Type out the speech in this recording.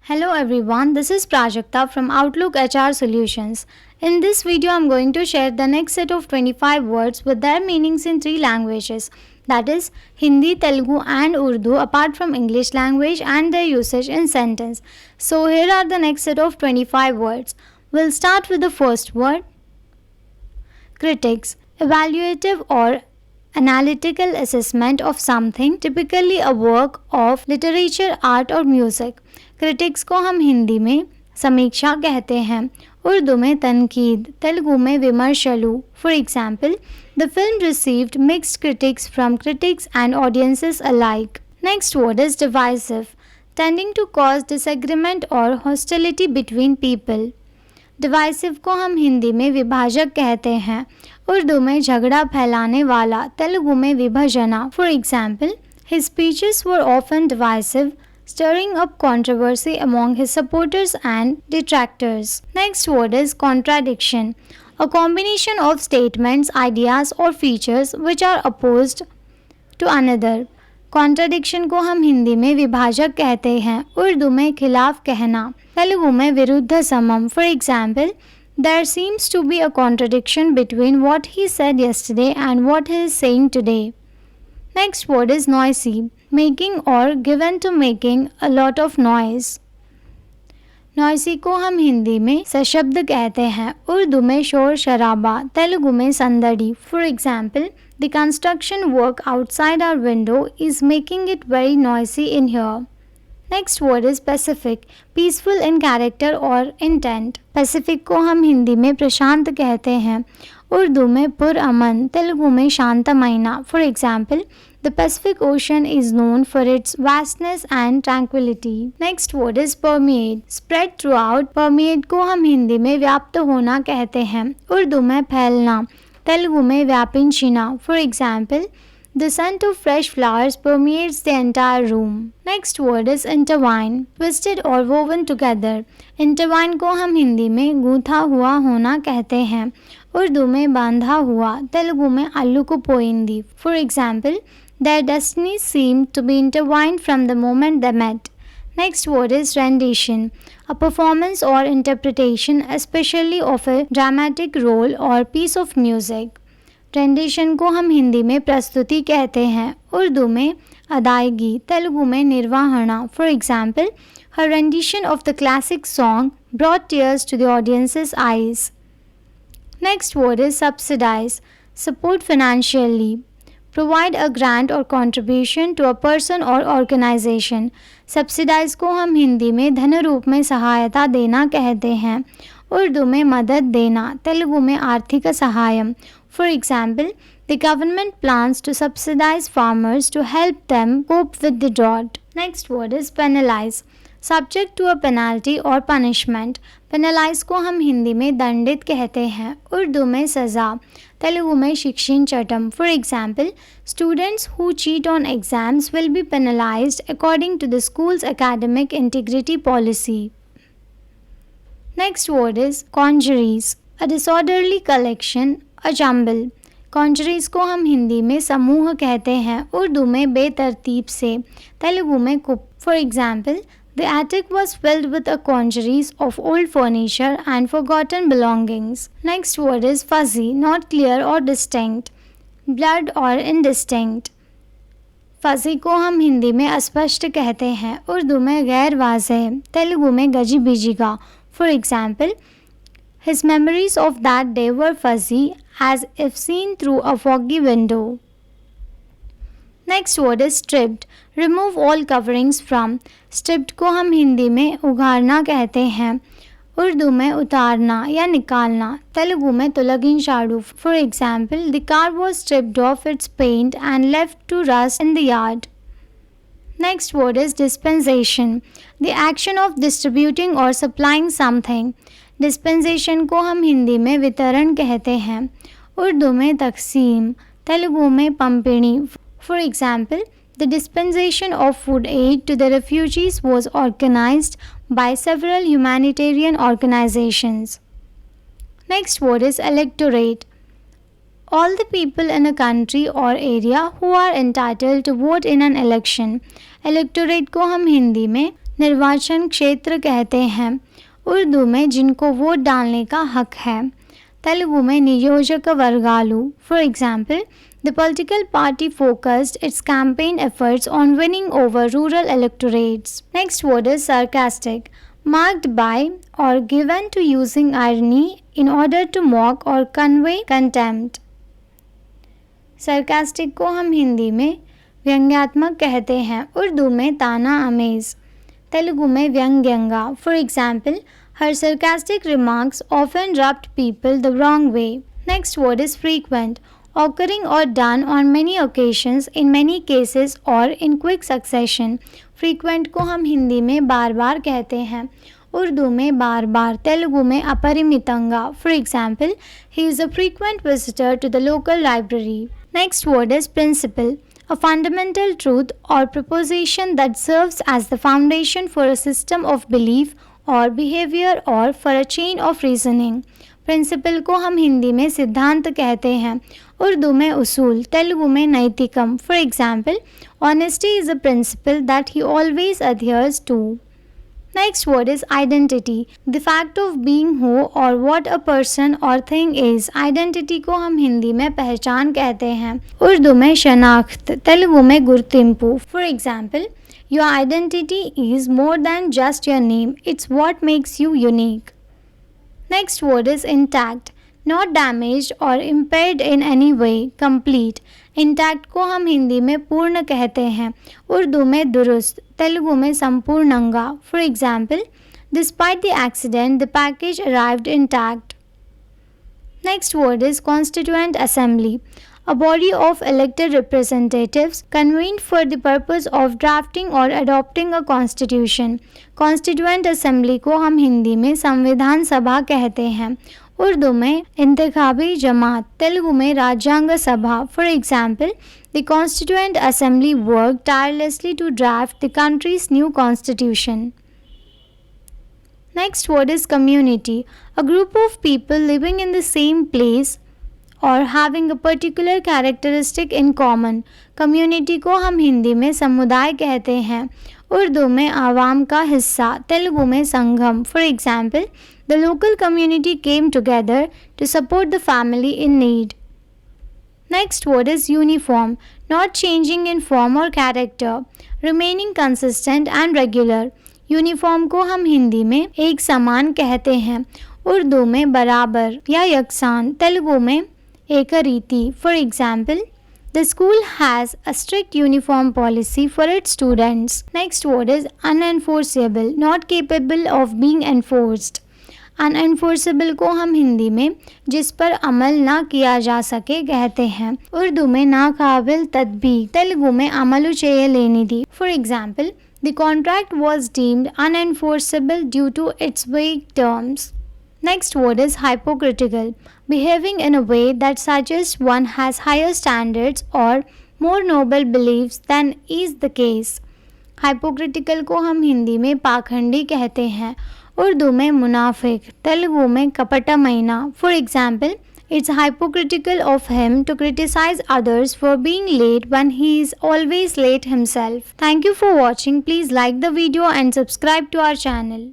Hello everyone, this is Prajakta from Outlook HR Solutions. In this video, I'm going to share the next set of 25 words with their meanings in three languages, that is Hindi, Telugu and Urdu, apart from English language and their usage in sentence. So here are the next set of 25 words. We'll start with the first word, critics, evaluative or analytical assessment of something, typically a work of literature, art or music. Critics को हम हिंदी में समीक्षा कहते हैं, उर्दू में तनकीद, तेलुगु में विमर्शलु. For example, the film received mixed critics from critics and audiences alike. Next word is divisive, tending to cause disagreement or hostility between people. Divisive को हम हिंदी में विभाजक कहते हैं, उर्दू में झगड़ा फैलाने वाला, तेलुगु में विभजना. For example, his speeches were often divisive, stirring up controversy among his supporters and detractors. Next word is contradiction, a combination of statements, ideas or features which are opposed to another. Contradiction को हम हिंदी में विभाजक कहते हैं, उर्दू में खिलाफ कहना, तेलुगु में विरुद्ध समम. For example, there seems to be a contradiction between what he said yesterday and what he is saying today. Next word is noisy, making or given to making a lot of noise. Noisy को हम हिंदी में सशब्द कहते हैं, उर्दू में शोर शराबा, तेलुगु में संदड़ी. For example, the construction work outside our window is making it very noisy in here. Next word is pacific, peaceful in character or intent. Pacific को हम हिंदी में प्रशांत कहते हैं, उर्दू में पुरअमन, तेलुगु में शांतमयना. For example, the Pacific Ocean is known for its vastness and tranquillity. Next word is permeate, spread throughout. Permeate को हम हिंदी में व्याप्त होना कहते हैं, उर्दू में फैलना, तेलुगु में व्यापिंचिना. For example, the scent of fresh flowers permeates the entire room. Next word is intertwine, twisted or woven together. Intertwine को हम हिंदी में गूंथा हुआ होना कहते हैं, उर्दू में बांधा हुआ, तेलुगु में अल्लुकुपोइंदी. For example, their destinies seemed to be intertwined from the moment they met. Next word is rendition, a performance or interpretation, especially of a dramatic role or piece of music. Rendition को हम हिंदी में प्रस्तुति कहते हैं, उर्दू में अदायगी, तेलुगु में निर्वहना. For example, her rendition of the classic song brought tears to the audience's eyes. Next word is subsidise, support financially, provide a grant or contribution to a person or organisation. Subsidise को हम हिंदी में धन रूप में सहायता देना कहते हैं, उर्दू में मदद देना, तेलुगु में आर्थिक सहायम. For example, the government plans to subsidize farmers to help them cope with the drought. Next word is penalize, subject to a penalty or punishment. Penalize को हम हिंदी में दंडित कहते हैं, उर्दू में सज़ा, तेलुगु में शिक्षिन चटम. For example, students who cheat on exams will be penalized according to the school's academic integrity policy. Next word is congeries, a disorderly collection, a jumble. कॉन्जरीज को हम हिंदी में समूह कहते हैं, उर्दू में बेतरतीब से, तेलुगु में कुप. For example, the attic was filled with a congeries of old furniture and forgotten belongings. Next word is fuzzy, not clear or distinct, blurred or indistinct. Fuzzy को हम हिंदी में अस्पष्ट कहते हैं, उर्दू में गैर वाज़ेह, तेलुगु में गजी बिजीगा. For example, his memories of that day were fuzzy as if seen through a foggy window. Next word is stripped, remove all coverings from. Stripped को हम हिंदी में उघाड़ना कहते हैं, उर्दू में उतारना या निकालना, तेलुगु में तुलगिंचाडु. For example, the car was stripped of its paint and left to rust in the yard. Next word is dispensation, the action of distributing or supplying something. Dispensation को हम हिंदी में वितरण कहते हैं, उर्दू में तकसीम, तेलुगु में पंपिणी. For example, the dispensation of food aid to the refugees was organised by several humanitarian organisations. Next word is electorate, all the people in a country or area who are entitled to vote in an election. Electorate को हम हिंदी में निर्वाचन क्षेत्र कहते हैं उर्दू में जिनको vote डालने का हक है। तेलुगु में नियोजक वर्गालु। For example, the political party focused its campaign efforts on winning over rural electorates. Next word is sarcastic, marked by or given to using irony in order to mock or convey contempt। sarcastic को हम हिंदी में व्यंग्यात्मक कहते हैं, उर्दू में ताना अमेज, तेलुगु में व्यंग्यंगा। For example, her sarcastic remarks often rubbed people the wrong way। Next word is frequent, occurring or done on many occasions, in many cases or in quick succession। frequent को हम हिंदी में बार बार कहते हैं, उर्दू में बार बार, तेलुगु में अपरिमितंगा। For example, he is a frequent visitor to the local library। Next word is principle, a fundamental truth or proposition that serves as the foundation for a system of belief or behavior or for a chain of reasoning। Principal को हम हिंदी में सिद्धांत कहते हैं, उर्दू में उसूल, तेलुगु में नैतिकम। For example, honesty is a principle that he always adheres to। Next word is identity, the fact of being who or what a person or thing is। Identity को हम हिंदी में पहचान कहते हैं, उर्दू में शनाख्त, तेलुगु में गुर्तिंपु। For example, your identity is more than just your name, it's what makes you unique। Next word is intact, not damaged or impaired in any way, complete। Intact को हम हिंदी में पूर्ण कहते हैं, उर्दू में दुरुस्त, तेलुगु में संपूर्णंगा। For example, despite the accident the package arrived intact. Next word is constituent assembly, a body of elected representatives convened for the purpose of drafting or adopting a constitution। Constituent assembly को हम हिंदी में संविधान सभा कहते हैं, उर्दू में इंतखाबी जमात, तेलुगु में राज्यांग सभा। For example, the constituent assembly work tirelessly to draft the country's new constitution. Next word is community, a group of people living in the same place or having a particular characteristic in common। Community को हम हिंदी में समुदाय कहते हैं, उर्दू में आवाम का हिस्सा, तेलुगु में संगम। For example, the local community came together to support the family in need. Next word is uniform, not changing in form or character, remaining consistent and regular. Uniform को हम हिंदी में एक समान कहते हैं, उर्दू में बराबर या यकसान, तेलुगु में एक रीति। For example, the school has a strict uniform policy for its students. Next word is unenforceable, not capable of being enforced. Unenforceable को हम हिंदी में जिस पर अमल ना किया जा सके कहते हैं, उर्दू में नाकाबिल तदबीक, तेलुगु में अमलु चेयलेनिदी। For example, the contract was deemed unenforceable due to its weak terms। Next word is hypocritical, behaving in a way that suggests one has higher standards or more noble beliefs than is the case। Hypocritical को हम हिंदी में पाखंडी कहते हैं, उर्दू में मुनाफिक, तेलुगु में कपटमैना। For example, it's hypocritical of him to criticize others for being late when he is always late himself। Thank you for watching. Please like the video and subscribe to our channel।